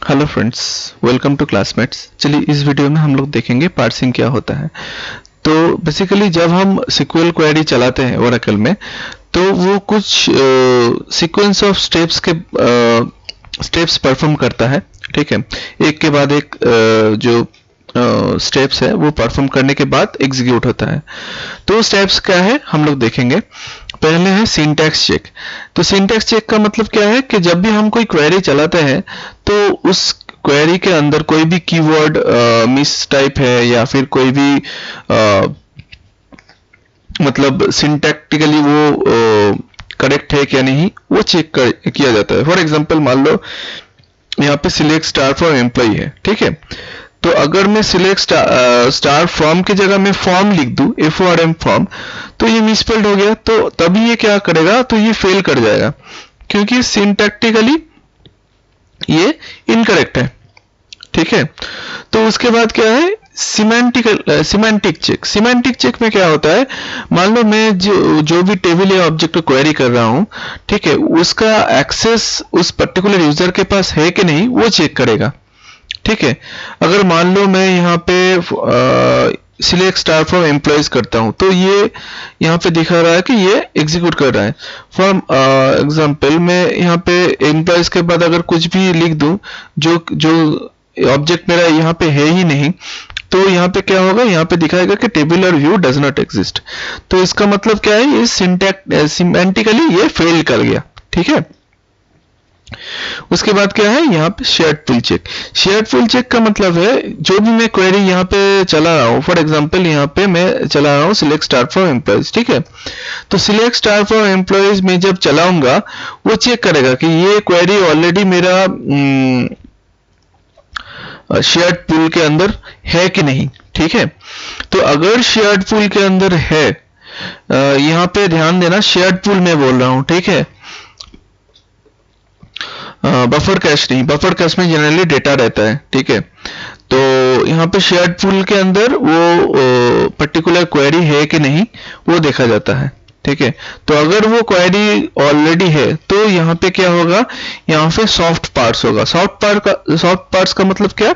Hello friends, welcome to Classmates. चलिए इस video में हम लोग देखेंगे पार्सिंग क्या होता है। तो बेसिकली जब हम SQL क्वेरी चलाते हैं ओरेकल में, तो वो कुछ सीक्वेंस ऑफ स्टेप्स के स्टेप्स परफॉर्म करता है। ठीक है, एक के बाद एक जो स्टेप्स है वो परफॉर्म करने के बाद एग्जीक्यूट होता है। तो स्टेप्स क्या है हम लोग देखेंगे। पहले है सिंटैक्स चेक। तो सिंटैक्स चेक का मतलब क्या है कि जब भी हम कोई क्वेरी चलाते हैं तो उस क्वेरी के अंदर कोई भी कीवर्ड मिस टाइप है या फिर कोई भी मतलब सिंटैक्टिकली वो करेक्ट है क्या नहीं, वो चेक किया जाता है। फॉर एग्जांपल मान लो यहाँ पे सिलेक्ट स्टार फॉर एम्प्लॉय है। ठीक है, तो अगर मैं सिलेक्ट स्टार फॉर्म की जगह मैं फॉर्म लिख दूं, FORM फॉर्म, तो ये मिसस्पेल्ड हो गया। तो तभी ये क्या करेगा, तो ये फेल कर जाएगा क्योंकि सिंटैक्टिकली ये इनकरेक्ट है। ठीक है, तो उसके बाद क्या है सिमेंटिक चेक। सिमेंटिक चेक में क्या होता है, मान लो मैं जो भी टेबल या ऑब्जेक्ट को क्वेरी कर रहा हूं, ठीक है, उसका एक्सेस उस पर्टिकुलर यूजर के पास है कि नहीं वो चेक करेगा। ठीक है, अगर मान लो मैं यहाँ पे सिलेक्ट स्टार फॉर एम्प्लॉयज करता हूँ, तो ये यहाँ पे दिखा रहा है कि ये एग्जीक्यूट कर रहा है। फॉर एग्जांपल मैं यहाँ पे एम्प्लॉयज के बाद अगर कुछ भी लिख दूं जो जो ऑब्जेक्ट मेरा यहाँ पे है ही नहीं, तो यहाँ पे क्या होगा, यहाँ पे दिखाएगा कि टेबल और व्यू डज नॉट एग्जिस्ट। तो इसका मतलब क्या है, ये सिमेंटिकली ये फेल कर गया। ठीक है, उसके बाद क्या है, यहाँ पे shared full check. Shared full check का मतलब है जो भी मैं क्वेरी यहाँ पे चला रहा हूँ, फॉर एग्जांपल यहाँ पे मैं चला रहा हूँ सिलेक्ट स्टार फॉर एम्प्लॉयज। ठीक है, तो सिलेक्ट स्टार फॉर एम्प्लॉयज में जब चलाऊंगा वो चेक करेगा कि ये क्वेरी ऑलरेडी मेरा शेयर्ड पूल के अंदर है कि नहीं। ठीक है, तो अगर शेयर्ड पूल के अंदर है, यहाँ पे ध्यान देना शेयर्ड पूल में बोल रहा हूँ। ठीक है, बफर कैश नहीं, बफर कैश में जनरली डेटा रहता है। ठीक है, तो यहाँ पे शेयर्ड पूल के अंदर वो पर्टिकुलर क्वेरी है कि नहीं वो देखा जाता है। ठीक है, तो अगर वो क्वेरी ऑलरेडी है तो यहाँ पे क्या होगा, यहाँ पे सॉफ्ट पार्ट्स होगा। सॉफ्ट पार्ट्स का मतलब क्या,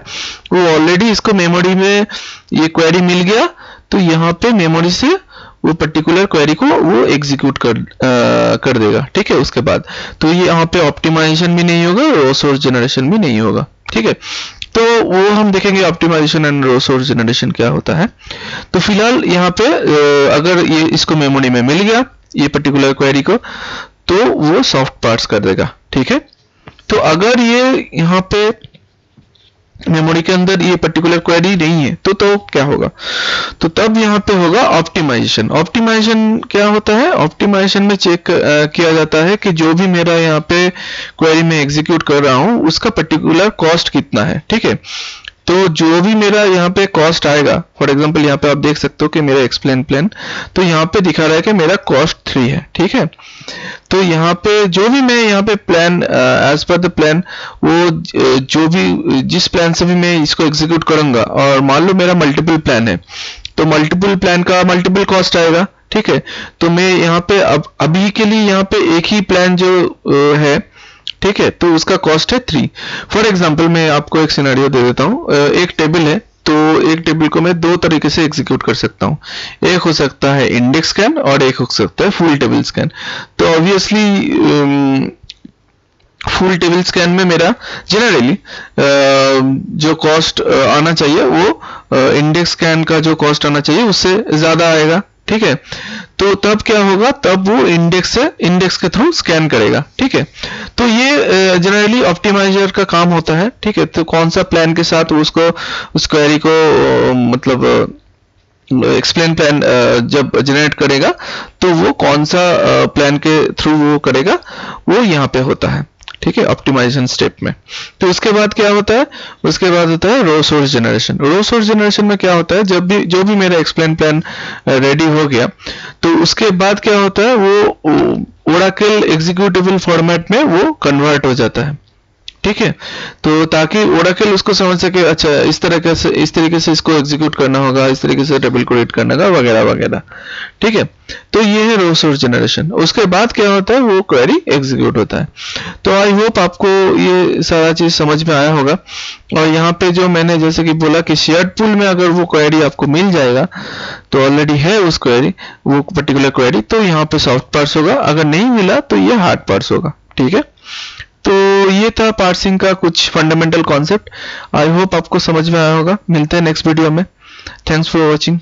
वो ऑलरेडी इसको मेमोरी में ये क्वेरी मिल गया, तो यहाँ पे मेमोरी से वो पर्टिकुलर क्वेरी को वो एग्जीक्यूट कर देगा। ठीक है, उसके बाद तो ये यहाँ पे ऑप्टिमाइजेशन भी नहीं होगा, रो सोर्स जनरेशन भी नहीं होगा। ठीक है, तो वो हम देखेंगे optimisation and row source generation क्या होता है। तो फिलहाल यहाँ पे अगर ये इसको मेमोरी में मिल गया ये पर्टिकुलर क्वेरी को, तो वो सॉफ्ट पार्ट्स कर देगा। ठीक है, तो अगर ये यहाँ पे मेमोरी के अंदर ये पर्टिकुलर क्वेरी नहीं है तो क्या होगा, तो तब यहाँ पे होगा ऑप्टिमाइजेशन। ऑप्टिमाइजेशन क्या होता है, ऑप्टिमाइजेशन में चेक किया जाता है कि जो भी मेरा यहाँ पे क्वेरी में एग्जीक्यूट कर रहा हूँ उसका पर्टिकुलर कॉस्ट कितना है। ठीक है, तो जो भी मेरा यहाँ पे कॉस्ट आएगा, फॉर एग्जांपल यहाँ पे आप देख सकते हो कि मेरा एक्सप्लेन प्लान, तो यहाँ पे दिखा रहा है कि मेरा कॉस्ट 3 है। ठीक है, तो यहाँ पे जो भी मैं यहाँ पे plan as per the plan, वो जो भी जिस प्लान से भी मैं इसको एग्जीक्यूट करूंगा, और मान लो मेरा मल्टीपल प्लान है तो मल्टीपल प्लान का मल्टीपल कॉस्ट आएगा। ठीक है, तो मैं यहाँ पे अभी के लिए यहाँ पे एक ही प्लान जो है, ठीक है, तो उसका कॉस्ट है 3। फॉर एग्जांपल मैं आपको एक सिनेरियो दे देता हूँ। एक टेबल है, तो एक टेबल को मैं दो तरीके से एग्जीक्यूट कर सकता हूँ। एक हो सकता है इंडेक्स स्कैन और एक हो सकता है फुल टेबल स्कैन। तो ऑब्वियसली फुल टेबल स्कैन में मेरा जनरली जो कॉस्ट आना चाहिए वो इंडेक्स स्कैन का जो कॉस्ट आना चाहिए उससे ज्यादा आएगा। ठीक है, तो तब क्या होगा, तब वो इंडेक्स के थ्रू स्कैन करेगा। ठीक है, तो ये जनरली ऑप्टिमाइजर का काम होता है। ठीक है, तो कौन सा प्लान के साथ उसको उस क्वेरी को मतलब एक्सप्लेन प्लान जब जनरेट करेगा तो वो कौन सा प्लान के थ्रू वो करेगा, वो यहाँ पे होता है। ठीक है, ऑप्टिमाइजेशन स्टेप में। तो उसके बाद क्या होता है, उसके बाद होता है रो सोर्स जनरेशन। रो सोर्स जनरेशन में क्या होता है, जब भी जो भी मेरा एक्सप्लेन प्लान रेडी हो गया, तो उसके बाद क्या होता है, वो ओरेकल एग्जीक्यूटेबल फॉर्मेट में वो कन्वर्ट हो जाता है। ठीक है। तो ताकि ओरेकल उसको समझ सके, अच्छा इस तरीके से इसको एग्जीक्यूट करना होगा, इस तरीके से टेबल को रीड करना होगा, वगैरह वगैरह। ठीक है, तो ये है रो सोर्स जनरेशन। उसके बाद क्या होता है, वो क्वेरी एग्जीक्यूट होता है। तो आई होप आपको ये सारा चीज समझ में आया होगा। और यहाँ पे जो मैंने जैसे कि बोला कि शेयर्ड पूल में अगर वो क्वेरी आपको मिल जाएगा, तो ऑलरेडी है उस क्वेरी, वो पर्टिकुलर क्वेरी, तो यहाँ पे सॉफ्ट पार्स होगा, अगर नहीं मिला तो ये हार्ड पार्स होगा। ठीक है, तो ये था पार्सिंग का कुछ फंडामेंटल कॉन्सेप्ट। आई होप आपको समझ में आया होगा। मिलते हैं नेक्स्ट वीडियो में। Thanks for watching.